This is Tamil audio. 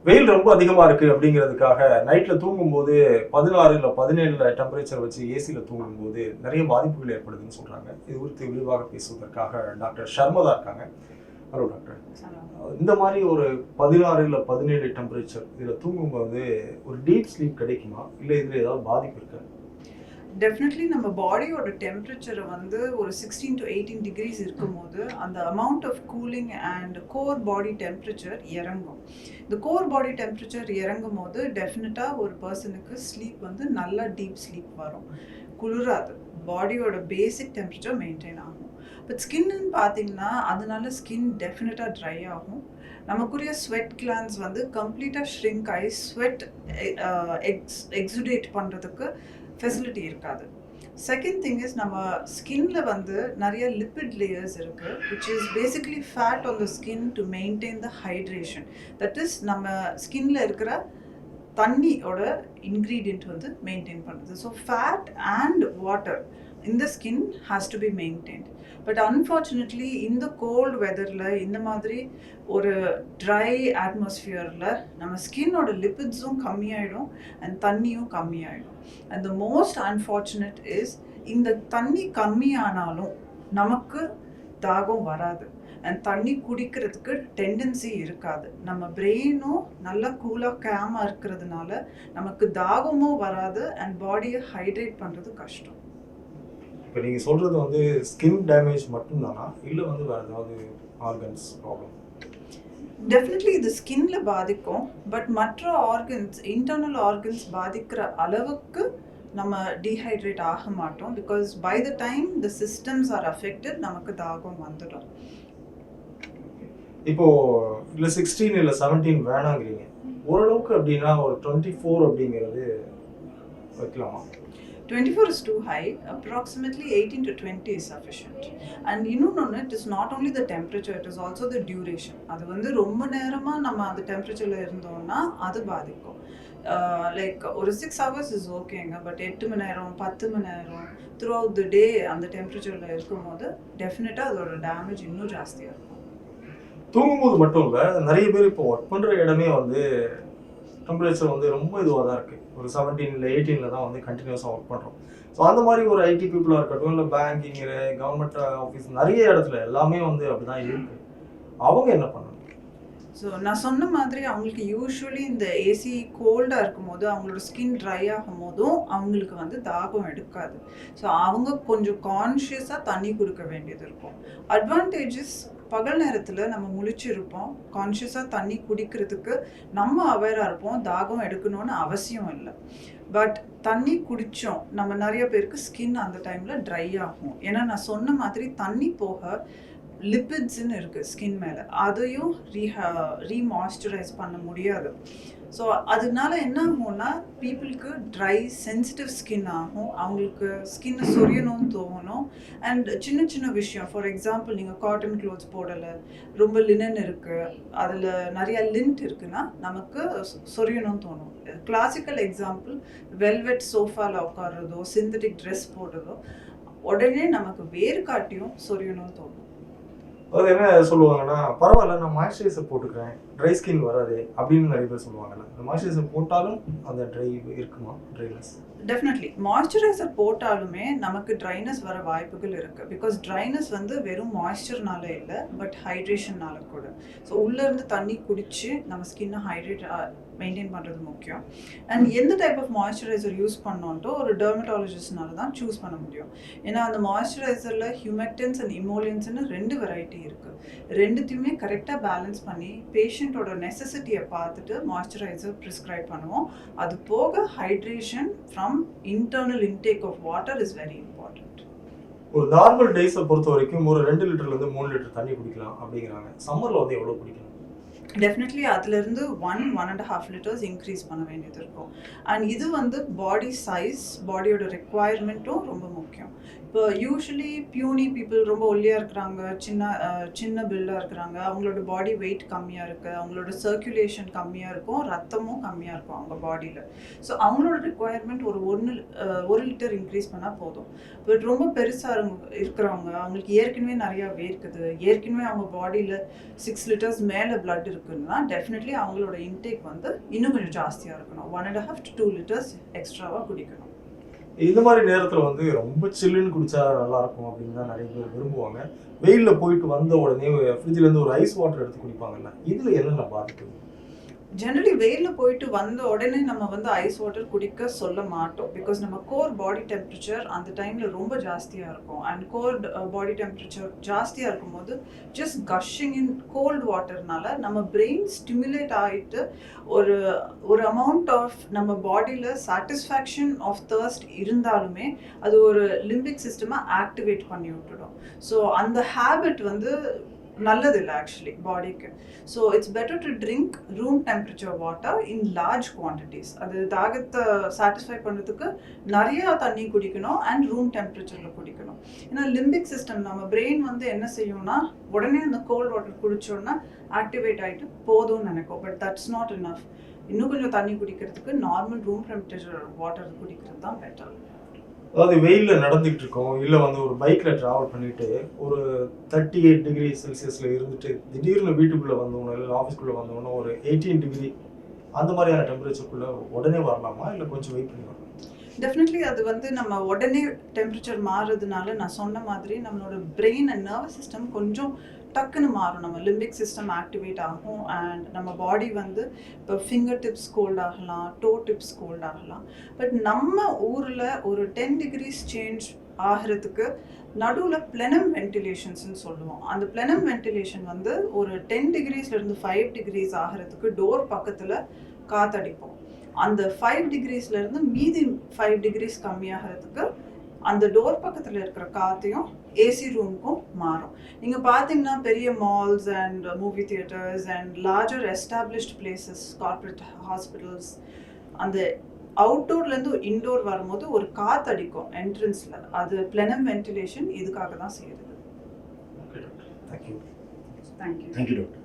வெயில் ரொம்ப அதிகமாக இருக்குது அப்படிங்கிறதுக்காக நைட்டில் தூங்கும்போது 16 இல்லை 17 டெம்பரேச்சர் வச்சு ஏசியில் தூங்கும்போது நிறைய பாதிப்புகள் ஏற்படுதுன்னு சொல்கிறாங்க. இது குறித்து விரிவாக பேசுவதற்காக டாக்டர் ஷர்மதா இருக்காங்க. Hello doctor. இந்த மாதிரி ஒரு 16 இல்லை 17 டெம்பரேச்சர் இதில் தூங்கும்போது ஒரு டீப் ஸ்லீப் கிடைக்குமா, இல்லை இதில் ஏதாவது பாதிப்பு இருக்கா? டெஃபினெட்லி நம்ம பாடியோட டெம்பரேச்சரை வந்து ஒரு 16 to 18 டிகிரிஸ் இருக்கும்போது அந்த amount of cooling and core body temperature இறங்கும். இந்த கோர் பாடி டெம்பரேச்சர் இறங்கும் போது டெஃபினட்டாக ஒரு பர்சனுக்கு ஸ்லீப் வந்து நல்லா டீப் ஸ்லீப் வரும், குளிராது, பாடியோட பேசிக் டெம்பரேச்சர் மெயின்டைன் ஆகும். பட் ஸ்கின்னு பார்த்தீங்கன்னா அதனால ஸ்கின் டெஃபினட்டாக ட்ரை ஆகும். நமக்குரிய ஸ்வெட் கிளான்ஸ் வந்து கம்ப்ளீட்டாக ஷ்ரிங்க் ஆகி ஸ்வெட் எக்ஸுடேட் பண்ணுறதுக்கு ஃபெசிலிட்டி இருக்காது. செகண்ட் திங் இஸ் நம்ம ஸ்கின்ல வந்து நிறைய லிப்பிட் லேயர்ஸ் இருக்குது, which is basically fat on the skin to maintain the hydration. That is நம்ம ஸ்கின்ல இருக்கிற தண்ணியோட இன்க்ரீடியன்ட் வந்து மெயின்டைன் பண்ணுது. ஸோ ஃபேட் அண்ட் வாட்டர் இந்த skin has to be maintained. But unfortunately இந்த கோல்டு வெதரில் இந்த மாதிரி ஒரு ட்ரை அட்மாஸ்ஃபியரில் நம்ம ஸ்கின்னோட லிப்பிட்ஸும் கம்மியாயிடும் அண்ட் தண்ணியும் கம்மியாயிடும். And the most unfortunate is இந்த தண்ணி கம்மியானாலும் நமக்கு தாகம் வராது அண்ட் தண்ணி குடிக்கிறதுக்கு டெண்டன்சி இருக்காது. நம்ம பிரெயினும் நல்லா கூலாக கேமாக இருக்கிறதுனால நமக்கு தாகமும் வராது அண்ட் பாடியை ஹைட்ரேட் பண்ணுறது கஷ்டம். இப்போ நீங்கள் சொல்கிறது வந்து ஸ்கின் டேமேஜ் மட்டும்தானா, இல்லை வந்து வேறு ஏதாவது ஆர்கன்ஸ் ப்ராப்ளம்? டெஃபினெட்லி இது ஸ்கின்ல பாதிக்கும், பட் மற்ற ஆர்கன்ஸ், இன்டர்னல் ஆர்கன்ஸ் பாதிக்கிற அளவுக்கு நம்ம டீஹைட்ரேட் ஆக மாட்டோம். Because by the time the systems are affected நமக்கு தாகம் வந்துடும். இப்போது இல்லை 16 இல்லை 17 வேணாங்கிறீங்க, ஓரளவுக்கு அப்படின்னா ஒரு 24 அப்படிங்கிறது வைக்கலாமா? 24 is too high. Approximately 18 to 20 is sufficient. And இன்னொன்று, it is not only the temperature, it is also the duration. அது வந்து ரொம்ப நேரமாக நம்ம அந்த டெம்பரேச்சரில் இருந்தோம்னா அது பாதிக்கும். லைக் ஒரு 6 hours இஸ் ஓகேங்க, பட் 8 மணி நேரம் 10 மணி நேரம் த்ரூ அவுட் த டே அந்த டெம்பரேச்சரில் இருக்கும்போது டெஃபினட்டாக அதோட டேமேஜ் இன்னும் ஜாஸ்தியாக இருக்கும். தூங்கும்போது மட்டும் இல்லை, நிறைய பேர் இப்போ ஒர்க் பண்ணுற இடமே வந்து டெம்பரேச்சர் வந்து ரொம்ப இதுவாக தான் இருக்குது. ஒரு 17 இல்லை 18 தான் வந்து கண்டினியூஸாக ஒர்க் பண்ணுறோம். ஸோ அந்த மாதிரி ஒரு ஐடி பீப்புளாக இருக்கட்டும், இல்லை பேங்கிங்கு, கவர்மெண்ட் ஆஃபீஸ், நிறைய இடத்துல எல்லாமே வந்து அப்படி தான் இருக்குது. அவங்க என்ன பண்ணணும்? ஸோ நான் சொன்ன மாதிரி அவங்களுக்கு யூஸ்வலி இந்த ஏசி கோல்டாக இருக்கும் போது அவங்களோட ஸ்கின் ட்ரை ஆகும் போதும் அவங்களுக்கு வந்து தாகம் எடுக்காது. ஸோ அவங்க கொஞ்சம் கான்ஷியஸாக தண்ணி கொடுக்க வேண்டியது இருக்கும். அட்வான்டேஜஸ், பகல் நேரத்தில் நம்ம முழிச்சிருப்போம், கான்ஷியஸாக தண்ணி குடிக்கிறதுக்கு நம்ம அவேராக இருப்போம், தாகம் எடுக்கணும்னு அவசியம் இல்லை. பட் தண்ணி குடித்தோம், நம்ம நிறைய பேருக்கு ஸ்கின் அந்த டைமில் ட்ரை ஆகும். ஏன்னா நான் சொன்ன மாதிரி தண்ணி போக லிப்பிட்ஸ்ன்னு இருக்குது ஸ்கின் மேலே, அதையும் ரீமாய்ஸ்சரைஸ் பண்ண முடியாது. ஸோ அதனால என்ன ஆகும்னா பீப்புளுக்கு ட்ரை சென்சிட்டிவ் ஸ்கின் ஆகும், அவங்களுக்கு ஸ்கின்னை சொரியணும்னு தோணும். அண்ட் சின்ன சின்ன விஷயம், ஃபார் எக்ஸாம்பிள் நீங்கள் காட்டன் க்ளோத்ஸ் போடலை, ரொம்ப லினன் இருக்குது, அதில் நிறையா லிண்ட் இருக்குன்னா நமக்கு சொரியணும்னு தோணும். கிளாசிக்கல் எக்ஸாம்பிள், வெல்வெட் சோஃபாவில் உட்காடுறதோ சிந்தட்டிக் ட்ரெஸ் போடுறதோ உடனே நமக்கு வேறு காட்டியும் சொரியணும்னு தோணும். அது என்ன சொல்லுவாங்கன்னா, பரவாயில்ல நான் மாய்ஸ்சரைசர் போட்டுக்கிறேன், ட்ரை ஸ்கின் வராது அப்படின்னு நிறைய பேர் சொல்லுவாங்கல்ல. அந்த மாய்ஸ்சரைசர் போட்டாலும் அந்த ட்ரை இருக்குமா, ட்ரைனஸ்? டெஃபினெட்லி மாய்ஸ்சரைசர் போட்டாலுமே நமக்கு ட்ரைனஸ் வர வாய்ப்புகள் இருக்குது. பிகாஸ் ட்ரைனஸ் வந்து வெறும் மாய்ஸ்சர்னால இல்லை, பட் ஹைட்ரேஷன்னால கூட. ஸோ உள்ளேருந்து தண்ணி குடித்து நம்ம ஸ்கின்னை ஹைட்ரேட் மெயின்டைன் பண்ணுறது முக்கியம். அண்ட் எந்த டைப் ஆஃப் மாய்ஸ்சரைசர் யூஸ் பண்ணோன்ட்டு ஒரு டெர்மட்டாலஜிஸ்ட்னால தான் சூஸ் பண்ண முடியும். ஏன்னா அந்த மாய்ஸ்சரைசரில் ஹியூமெக்டன்ஸ் அண்ட் இமோலியன்ஸ்னு 2 வெரைட்டி இருக்குது. ரெண்டுத்தையுமே கரெக்டாக பேலன்ஸ் பண்ணி பேஷண்ட்டோட நெசசிட்டியை பார்த்துட்டு மாய்ஸ்சரைசர் ப்ரிஸ்கிரைப் பண்ணுவோம். அது போக hydration from internal intake of water is very important. ஒரு நார்மல் டேஸை பொறுத்த வரைக்கும் ஒரு 2 லிட்டர்லேருந்து 3 லிட்டர் தண்ணி குடிக்கலாம் அப்படிங்கிறாங்க. சம்மரில் வந்து எவ்வளோ குடிக்கணும்? டெஃபினெட்லி அதுலேருந்து 1.5 லிட்டர்ஸ் இன்க்ரீஸ் பண்ண வேண்டியது இருக்கும். அண்ட் இது வந்து பாடி சைஸ், பாடியோட ரெக்குவயர்மெண்ட்டும் ரொம்ப முக்கியம். இப்போ யூஸ்வலி பியூனி பீப்புள் ரொம்ப ஒல்லியாக இருக்கிறாங்க, சின்ன பில்டாக இருக்கிறாங்க, அவங்களோட பாடி வெயிட் கம்மியாக இருக்குது, அவங்களோட சர்க்குலேஷன் கம்மியாக இருக்கும், ரத்தமும் கம்மியாக இருக்கும் அவங்க பாடியில். ஸோ அவங்களோட ரிக்குவயர்மெண்ட் ஒரு 1 லிட்டர் இன்க்ரீஸ் பண்ணால் போதும். பட் ரொம்ப பெருசாக இருக்கிறவங்க, அவங்களுக்கு ஏற்கனவே நிறையா வேர்க்குது, ஏற்கனவே அவங்க பாடியில் 6 லிட்டர்ஸ் மேலே blood இருக்குன்னா டெஃபினெட்லி அவங்களோட இன்டேக் வந்து இன்னும் கொஞ்சம் ஜாஸ்தியாக இருக்கணும். 1.5 to 2 லிட்டர்ஸ் எக்ஸ்ட்ராவாக குடிக்கணும். இந்த மாதிரி நேரத்தில் வந்து ரொம்ப சில்லுன்னு குடிச்சா நல்லா இருக்கும் அப்படின்னு தான் நிறைய பேர் விரும்புவாங்க. வெயிலில் போயிட்டு வந்த உடனே ஃப்ரிட்ஜிலேருந்து ஒரு ஐஸ் வாட்டர் எடுத்து குடிப்பாங்கல்ல, இதில் என்னென்ன பாதிக்குது? ஜெனரலி வெயிலில் போயிட்டு வந்த உடனே நம்ம வந்து ஐஸ் வாட்டர் குடிக்க சொல்ல மாட்டோம். பிகாஸ் நம்ம கோர் பாடி டெம்பரேச்சர் அந்த டைமில் ரொம்ப ஜாஸ்தியாக இருக்கும். அண்ட் கோர் பாடி டெம்பரேச்சர் ஜாஸ்தியாக இருக்கும்போது ஜஸ்ட் கஷிங் இன் கோல்டு வாட்டர்னால நம்ம பிரெயின் ஸ்டிமுலேட் ஆகிட்டு ஒரு அமௌண்ட் ஆஃப் நம்ம பாடியில் சாட்டிஸ்ஃபேக்ஷன் ஆஃப் தர்ஸ்ட் இருந்தாலுமே அது ஒரு லிம்பிக் சிஸ்டமை ஆக்டிவேட் பண்ணி விட்டுடும். ஸோ அந்த ஹேபிட் வந்து நல்லதில்லை ஆக்சுவலி பாடிக்கு. So it's better to drink room temperature water in large quantities. அது தாகத்தை சாட்டிஸ்ஃபை பண்ணுறதுக்கு நிறையா தண்ணி குடிக்கணும் அண்ட் ரூம் டெம்பரேச்சரில் குடிக்கணும். ஏன்னா லிம்பிக் சிஸ்டம் நம்ம பிரெயின் வந்து என்ன செய்யும்னா உடனே அந்த கோல்ட் வாட்டர் குடிச்சோன்னா ஆக்டிவேட் ஆகிட்டு போதும்னு நினைக்கும். But that's not enough. இன்னும் கொஞ்சம் தண்ணி குடிக்கிறதுக்கு நார்மல் ரூம் டெம்பரேச்சர் வாட்டர் குடிக்கிறது தான் பெட்டர். அதாவது வெயிலில் நடந்துகிட்டு இருக்கோம், இல்லை வந்து ஒரு பைக்கில் ட்ராவல் பண்ணிட்டு ஒரு 38 டிகிரி செல்சியஸில் இருந்துட்டு திடீர்னு வீட்டுக்குள்ளே வந்தோன்னே இல்லை ஆஃபீஸ்க்குள்ளே வந்தோன்னே ஒரு 18 டிகிரி அந்த மாதிரியான டெம்பரேச்சருக்குள்ளே உடனே வரலாமா இல்லை கொஞ்சம் வெயிட் பண்ணி வரலாமா? டெஃபினெட்லி அது வந்து நம்ம உடனே டெம்பரேச்சர் மாறுறதுனால நான் சொன்ன மாதிரி நம்மளோட பிரெயின் அண்ட் நர்வஸ் சிஸ்டம் கொஞ்சம் டக்குன்னு மாறும். நம்ம லிம்பிக் சிஸ்டம் ஆக்டிவேட் ஆகும் அண்ட் நம்ம பாடி வந்து இப்போ ஃபிங்கர் டிப்ஸ் கோல்ட் ஆகலாம், டோ டிப்ஸ் கோல்ட் ஆகலாம். பட் நம்ம ஊரில் ஒரு 10 டிகிரிஸ் சேஞ்ச் ஆகிறதுக்கு நடுவில் பிளெனம் வென்டிலேஷன்ஸ்னு சொல்லுவோம். அந்த பிளெனம் வென்டிலேஷன் வந்து ஒரு 10 டிகிரிஸ்லேருந்து 5 டிகிரிஸ் ஆகிறதுக்கு டோர் பக்கத்தில் காத்தடிப்போம். அந்த 5 டிகிரிஸ்லேருந்து மீதி 5 டிகிரிஸ் கம்மியாகிறதுக்கு அந்த டோர் பக்கத்தில் இருக்கிற காற்றையும் ஏசி ரூமுக்கும் மாறும். நீங்கள் பார்த்தீங்கன்னா பெரிய malls and movie theatres and larger established places, corporate hospitals, அந்த அவுட்டோர்லேருந்து இன்டோர் வரும்போது ஒரு காற்று அடிக்கும் என்ட்ரன்ஸில். அது பிளெனம் வென்டிலேஷன் இதுக்காக தான் செய்யுது. தேங்க்யூ. Thank you thank you doctor.